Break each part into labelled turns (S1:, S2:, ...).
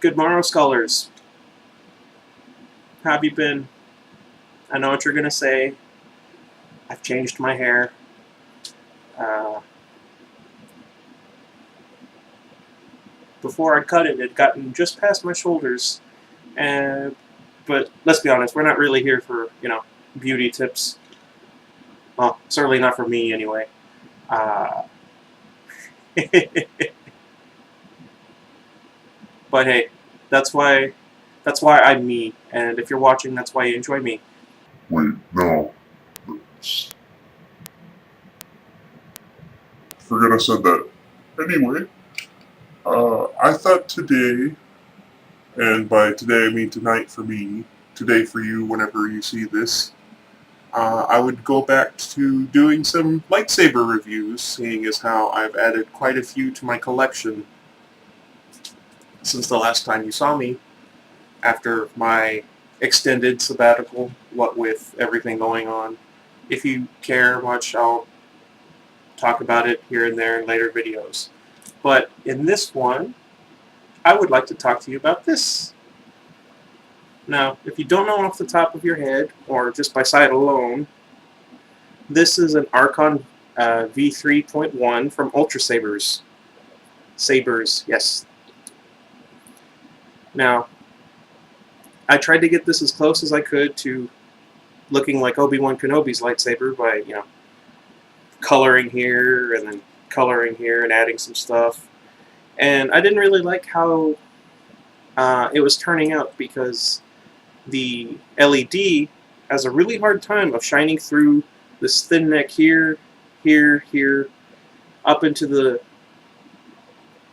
S1: Good morrow, scholars. How have you been? I know what you're going to say. I've changed my hair. Before I cut it, it had gotten just past my shoulders. But let's be honest, we're not really here for, beauty tips. Well, certainly not for me, anyway. But hey, that's why I'm me, and if you're watching, that's why you enjoy me.
S2: Wait, no. Forget I said that. Anyway, I thought today, and by today I mean tonight for me, today for you whenever you see this, I would go back to doing some lightsaber reviews, seeing as how I've added quite a few to my collection since the last time you saw me, after my extended sabbatical, what with everything going on. If you care much, I'll talk about it here and there in later videos. But in this one, I would like to talk to you about this. Now, if you don't know off the top of your head, or just by sight alone, this is an Archon v3.1 from Ultra Sabers. Sabers, yes. Now, I tried to get this as close as I could to looking like Obi-Wan Kenobi's lightsaber by, coloring here and then coloring here and adding some stuff. And I didn't really like how it was turning out, because the LED has a really hard time of shining through this thin neck here, here, up into the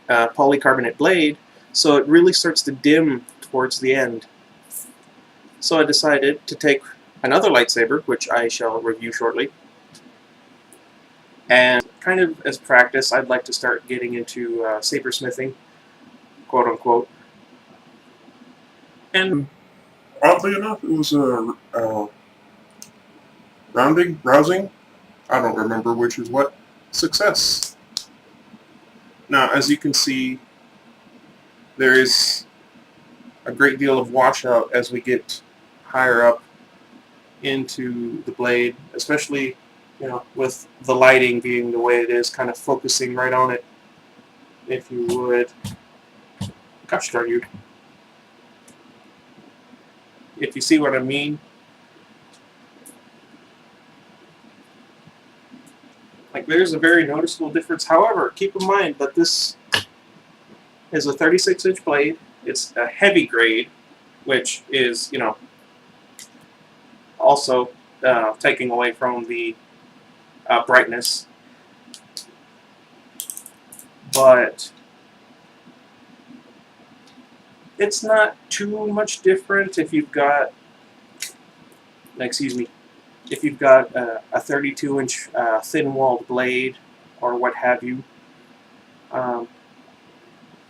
S2: polycarbonate blade, so it really starts to dim towards the end. So I decided to take another lightsaber, which I shall review shortly, and kind of as practice, I'd like to start getting into sabersmithing, quote unquote. And oddly enough, it was a rousing, I don't remember which is what, success. Now, as you can see, there is a great deal of washout as we get higher up into the blade, especially, with the lighting being the way it is, kind of focusing right on it, if you would. Gosh darn you. If you see what I mean. Like, there's a very noticeable difference. However, keep in mind that this is a 36-inch blade. It's a heavy grade, which is, also taking away from the brightness. But it's not too much different if you've got, if you've got a 32-inch thin-walled blade or what have you.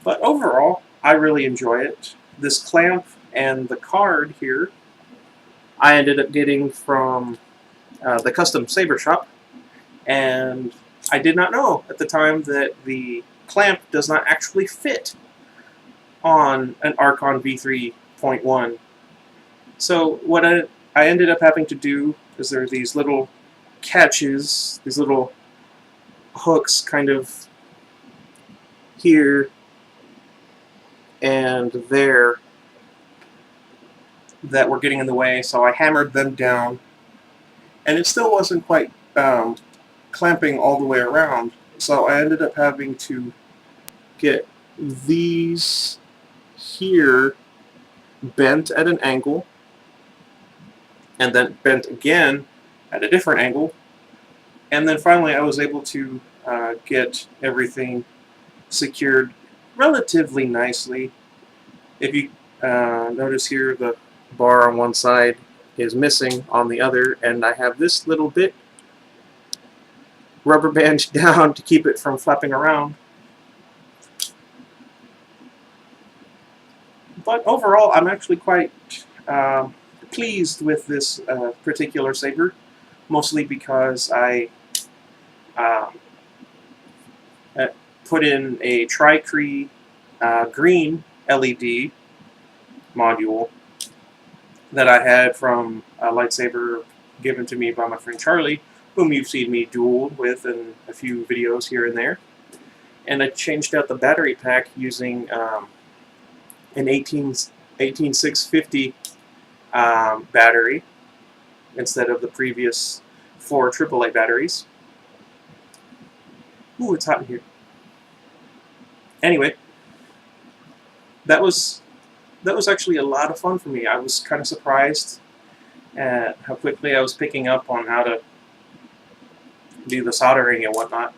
S2: But overall, I really enjoy it. This clamp and the card here, I ended up getting from the custom saber shop, and I did not know at the time that the clamp does not actually fit on an Archon v3.1. So what I ended up having to do is there are these little catches, these little hooks kind of here and there that were getting in the way, so I hammered them down, and it still wasn't quite clamping all the way around, so I ended up having to get these here bent at an angle, and then bent again at a different angle, and then finally I was able to get everything secured relatively nicely. If you notice here, the bar on one side is missing on the other, and I have this little bit rubber banded down to keep it from flapping around. But overall, I'm actually quite pleased with this particular saber, mostly because I put in a Tricree green
S1: LED module that I had from a lightsaber given to me by my friend Charlie, whom you've seen me duel with in a few videos here and there. And I changed out the battery pack using an 18650 battery instead of the previous 4 AAA batteries. Ooh, it's hot in here. Anyway, that was actually a lot of fun for me. I was kind of surprised at how quickly I was picking up on how to do the soldering and whatnot.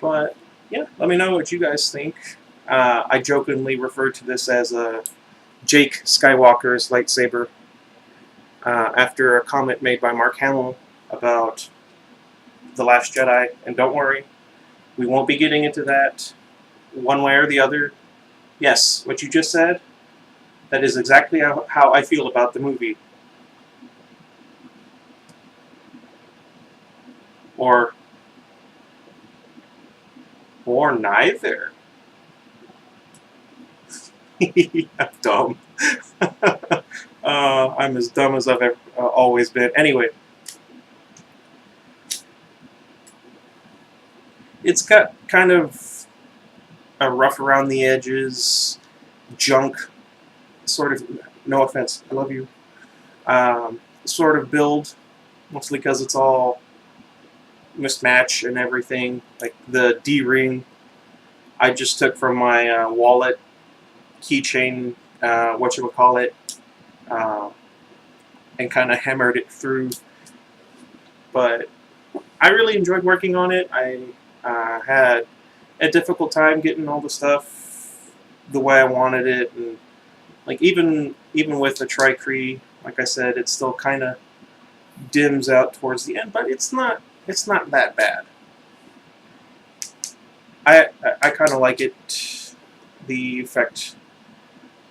S1: But yeah, let me know what you guys think. I jokingly refer to this as a Jake Skywalker's lightsaber after a comment made by Mark Hamill about The Last Jedi. And don't worry, we won't be getting into that one way or the other. Yes, what you just said, that is exactly how I feel about the movie. Or neither. I'm dumb. I'm as dumb as I've ever, always been. Anyway, it's got kind of a rough around the edges, junk, sort of, no offense, I love you, sort of build, mostly because it's all mismatch and everything. Like the D-ring I just took from my wallet keychain, whatchamacallit, and kind of hammered it through. But I really enjoyed working on it. I had a difficult time getting all the stuff the way I wanted it, and like even with the tricree, like I said, it still kind of dims out towards the end, but it's not that bad. I kind of like it. The effect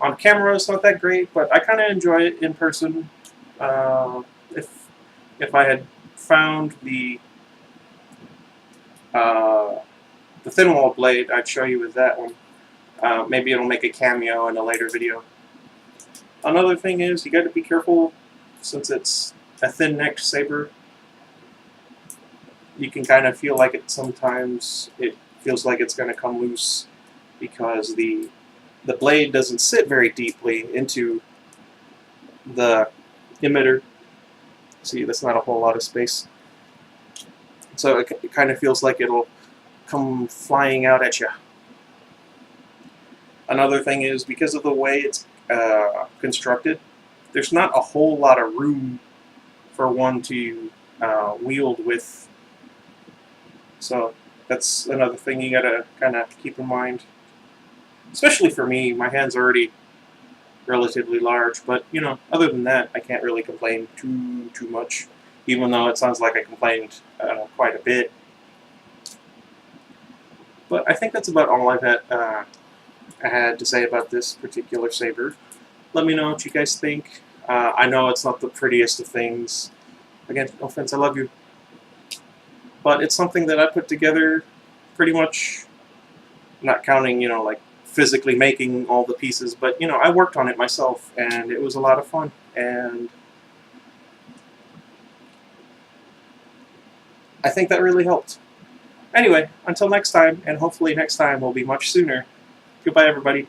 S1: on camera is not that great, but I kind of enjoy it in person. If I had found the thin wall blade, I'd show you with that one. Maybe it'll make a cameo in a later video. Another thing is, you got to be careful, since it's a thin-necked saber. You can kind of feel like sometimes it feels like it's going to come loose because the blade doesn't sit very deeply into the emitter. See, that's not a whole lot of space. So it kind of feels like it'll come flying out at you. Another thing is, because of the way it's constructed, there's not a whole lot of room for one to wield with. So that's another thing you gotta kind of keep in mind. Especially for me, my hand's already relatively large, but you know, other than that, I can't really complain too much, even though it sounds like I complained quite a bit. But I think that's about all I had to say about this particular saber. Let me know what you guys think. I know it's not the prettiest of things. Again, no offense, I love you. But it's something that I put together pretty much, not counting, you know, like physically making all the pieces, but, you know, I worked on it myself, and it was a lot of fun, and I think that really helped. Anyway, until next time, and hopefully next time will be much sooner. Goodbye, everybody.